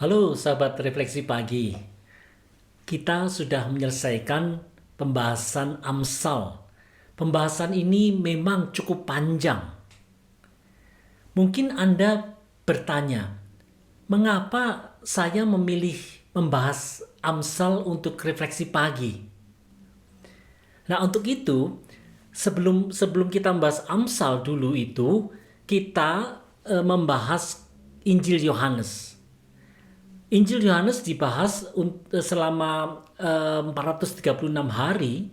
Halo sahabat refleksi pagi, kita sudah menyelesaikan pembahasan Amsal. Pembahasan ini memang cukup panjang. Mungkin Anda bertanya, mengapa saya memilih membahas Amsal untuk refleksi pagi? Nah, untuk itu, sebelum kita membahas Amsal dulu itu, kita membahas Injil Yohanes. Injil Yohanes dibahas selama 436 hari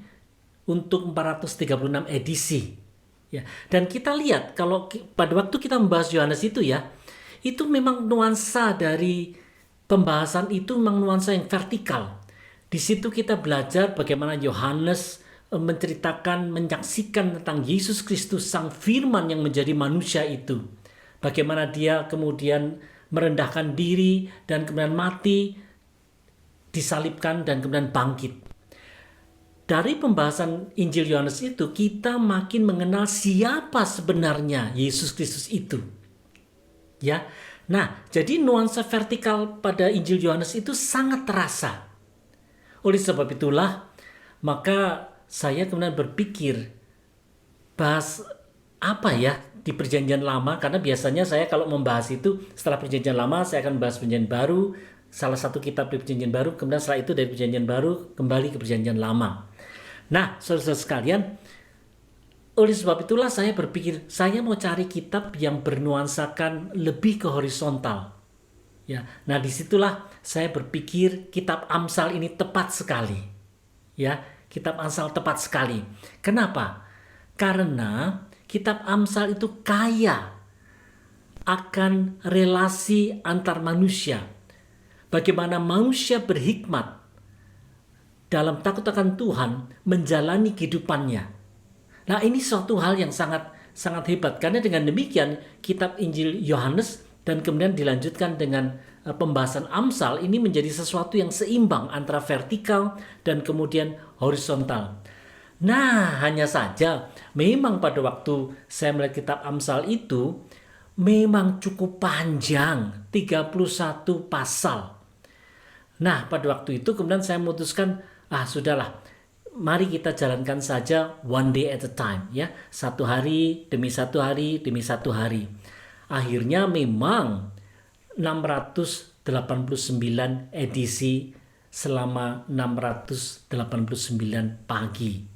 untuk 436 edisi. Ya. Dan kita lihat kalau pada waktu kita membahas Yohanes itu ya, itu memang nuansa dari pembahasan itu memang nuansa yang vertikal. Di situ kita belajar bagaimana Yohanes menceritakan, menyaksikan tentang Yesus Kristus, Sang Firman yang menjadi manusia itu. Bagaimana dia kemudian merendahkan diri dan kemudian mati, disalibkan dan kemudian bangkit. Dari pembahasan Injil Yohanes itu kita makin mengenal siapa sebenarnya Yesus Kristus itu. Ya. Nah, jadi nuansa vertikal pada Injil Yohanes itu sangat terasa. Oleh sebab itulah maka saya kemudian berpikir bahas apa ya di perjanjian lama, karena biasanya saya kalau membahas itu setelah perjanjian lama saya akan membahas perjanjian baru, salah satu kitab di perjanjian baru, kemudian setelah itu dari perjanjian baru kembali ke perjanjian lama. Nah, saudara-saudara sekalian, oleh sebab itulah saya berpikir saya mau cari kitab yang bernuansakan lebih ke horizontal. Ya, nah disitulah saya berpikir kitab Amsal ini tepat sekali. Ya, kitab Amsal tepat sekali. Kenapa? Karena kitab Amsal itu kaya akan relasi antar manusia. Bagaimana manusia berhikmat dalam takut akan Tuhan menjalani kehidupannya. Nah, ini suatu hal yang sangat hebat, karena dengan demikian kitab Injil Yohanes dan kemudian dilanjutkan dengan pembahasan Amsal ini menjadi sesuatu yang seimbang antara vertikal dan kemudian horizontal. Nah, hanya saja memang pada waktu saya melihat kitab Amsal itu memang cukup panjang, 31 pasal. Nah, pada waktu itu kemudian saya memutuskan, sudahlah, mari kita jalankan saja one day at a time, ya, satu hari demi satu hari demi satu hari. Akhirnya memang 689 edisi selama 689 pagi.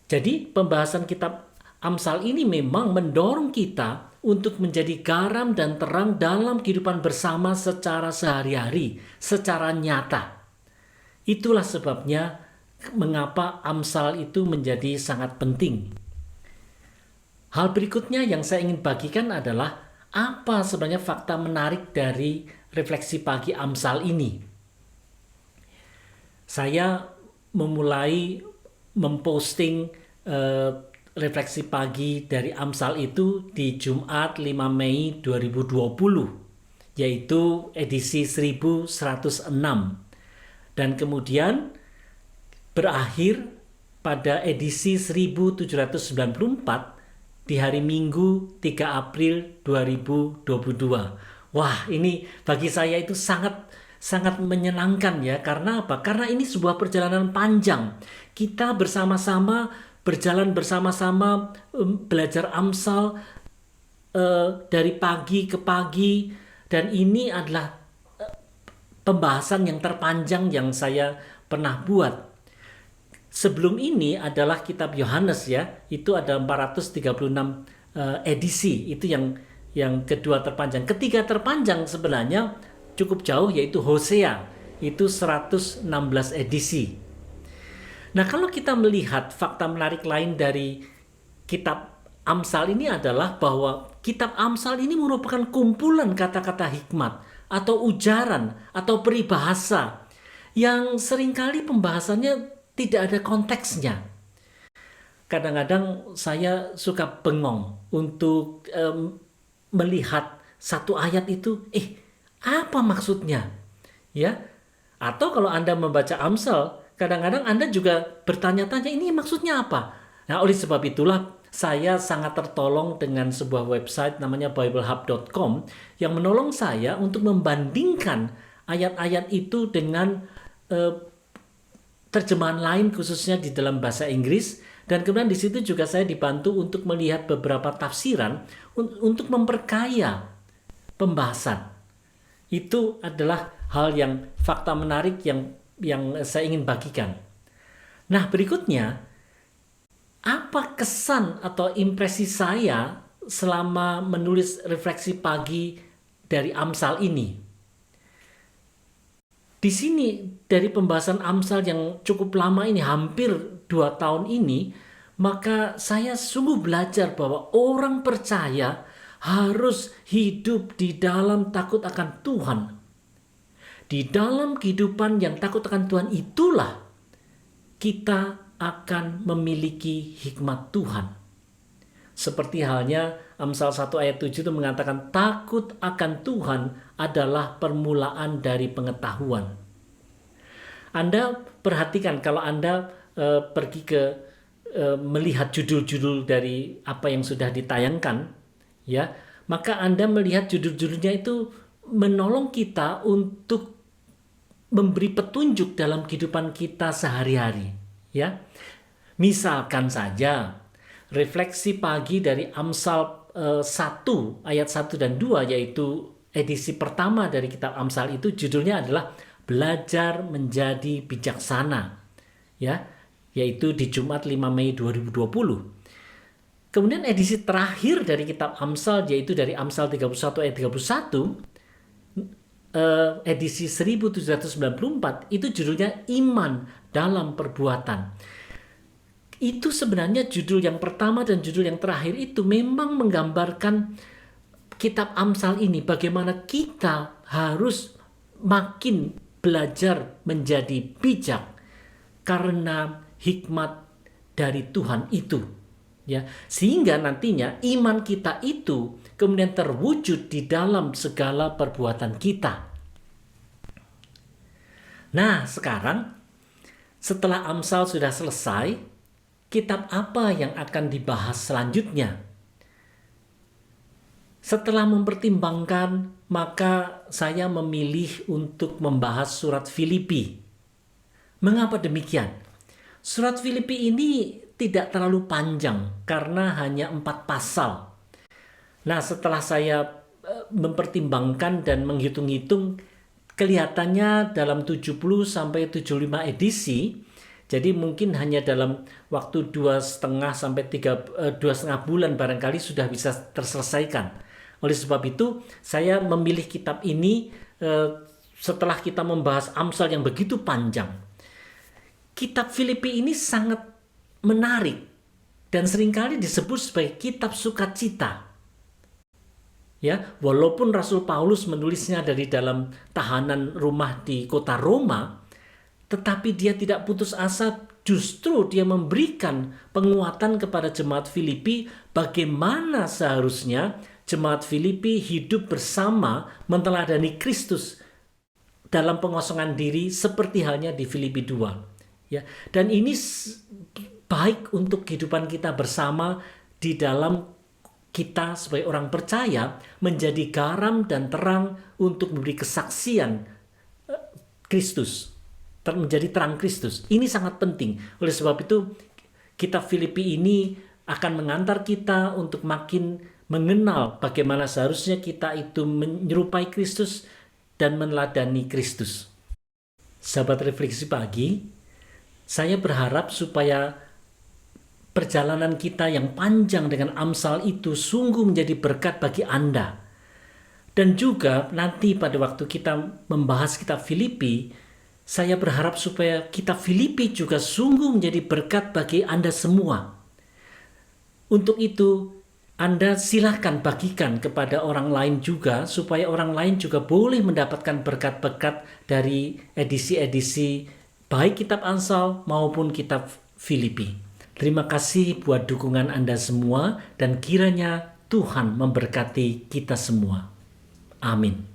Jadi pembahasan kitab Amsal ini memang mendorong kita untuk menjadi garam dan terang dalam kehidupan bersama secara sehari-hari, secara nyata. Itulah sebabnya mengapa Amsal itu menjadi sangat penting. Hal berikutnya yang saya ingin bagikan adalah apa sebenarnya fakta menarik dari refleksi pagi Amsal ini. Saya memulai memposting refleksi pagi dari Amsal itu di Jumat 5 Mei 2020, yaitu edisi 1106. Dan kemudian berakhir pada edisi 1794 di hari Minggu 3 April 2022. Wah, ini bagi saya itu sangat menyenangkan ya. Karena apa? Karena ini sebuah perjalanan panjang. Kita bersama-sama berjalan bersama-sama belajar Amsal dari pagi ke pagi, dan ini adalah pembahasan yang terpanjang yang saya pernah buat. Sebelum ini adalah kitab Yohanes ya, itu ada 436 edisi, itu yang kedua terpanjang. Ketiga terpanjang sebenarnya cukup jauh, yaitu Hosea, itu 116 edisi. Nah, kalau kita melihat fakta menarik lain dari kitab Amsal ini adalah bahwa kitab Amsal ini merupakan kumpulan kata-kata hikmat atau ujaran atau peribahasa yang seringkali pembahasannya tidak ada konteksnya. Kadang-kadang saya suka bengong untuk melihat satu ayat itu, apa maksudnya? Ya. Atau kalau Anda membaca Amsal, kadang-kadang Anda juga bertanya-tanya, ini maksudnya apa? Nah, oleh sebab itulah saya sangat tertolong dengan sebuah website namanya biblehub.com yang menolong saya untuk membandingkan ayat-ayat itu dengan terjemahan lain khususnya di dalam bahasa Inggris, dan kemudian di situ juga saya dibantu untuk melihat beberapa tafsiran untuk memperkaya pembahasan. Itu adalah hal yang fakta menarik yang saya ingin bagikan. Nah, berikutnya, apa kesan atau impresi saya selama menulis refleksi pagi dari Amsal ini? Di sini dari pembahasan Amsal yang cukup lama ini, hampir 2 tahun ini, maka saya sungguh belajar bahwa orang percaya harus hidup di dalam takut akan Tuhan. Di dalam kehidupan yang takut akan Tuhan itulah kita akan memiliki hikmat Tuhan. Seperti halnya Amsal 1 ayat 7 itu mengatakan takut akan Tuhan adalah permulaan dari pengetahuan. Anda perhatikan kalau Anda pergi ke melihat judul-judul dari apa yang sudah ditayangkan, ya, maka Anda melihat judul-judulnya itu menolong kita untuk memberi petunjuk dalam kehidupan kita sehari-hari, ya. Misalkan saja refleksi pagi dari Amsal 1 ayat 1 dan 2, yaitu edisi pertama dari kitab Amsal, itu judulnya adalah Belajar Menjadi Bijaksana, ya, yaitu di Jumat 5 Mei 2020. Kemudian edisi terakhir dari kitab Amsal, yaitu dari Amsal 31 ayat 31, edisi 1794, itu judulnya Iman dalam Perbuatan. Itu sebenarnya judul yang pertama dan judul yang terakhir itu memang menggambarkan kitab Amsal ini, bagaimana kita harus makin belajar menjadi bijak karena hikmat dari Tuhan itu, ya, sehingga nantinya iman kita itu kemudian terwujud di dalam segala perbuatan kita. Nah, sekarang setelah Amsal sudah selesai, kitab apa yang akan dibahas selanjutnya? Setelah mempertimbangkan, maka saya memilih untuk membahas surat Filipi. Mengapa demikian? Surat Filipi ini tidak terlalu panjang karena hanya 4 pasal. Nah, setelah saya mempertimbangkan dan menghitung-hitung, kelihatannya dalam 70-75 edisi, jadi mungkin hanya dalam waktu 2,5 bulan barangkali sudah bisa terselesaikan. Oleh sebab itu, saya memilih kitab ini setelah kita membahas Amsal yang begitu panjang. Kitab Filipi ini sangat menarik dan seringkali disebut sebagai kitab sukacita. Ya, walaupun Rasul Paulus menulisnya dari dalam tahanan rumah di kota Roma, tetapi dia tidak putus asa, justru dia memberikan penguatan kepada jemaat Filipi bagaimana seharusnya jemaat Filipi hidup bersama meneladani Kristus dalam pengosongan diri seperti halnya di Filipi 2. Ya, dan ini baik untuk kehidupan kita bersama di dalam kita sebagai orang percaya menjadi garam dan terang untuk memberi kesaksian Kristus, menjadi terang Kristus. Ini sangat penting. Oleh sebab itu kitab Filipi ini akan mengantar kita untuk makin mengenal bagaimana seharusnya kita itu menyerupai Kristus dan meneladani Kristus. Sahabat refleksi pagi, saya berharap supaya perjalanan kita yang panjang dengan Amsal itu sungguh menjadi berkat bagi Anda. Dan juga nanti pada waktu kita membahas kitab Filipi, saya berharap supaya kitab Filipi juga sungguh menjadi berkat bagi Anda semua. Untuk itu, Anda silakan bagikan kepada orang lain juga, supaya orang lain juga boleh mendapatkan berkat-berkat dari edisi-edisi baik kitab Amsal maupun kitab Filipi. Terima kasih buat dukungan Anda semua, dan kiranya Tuhan memberkati kita semua. Amin.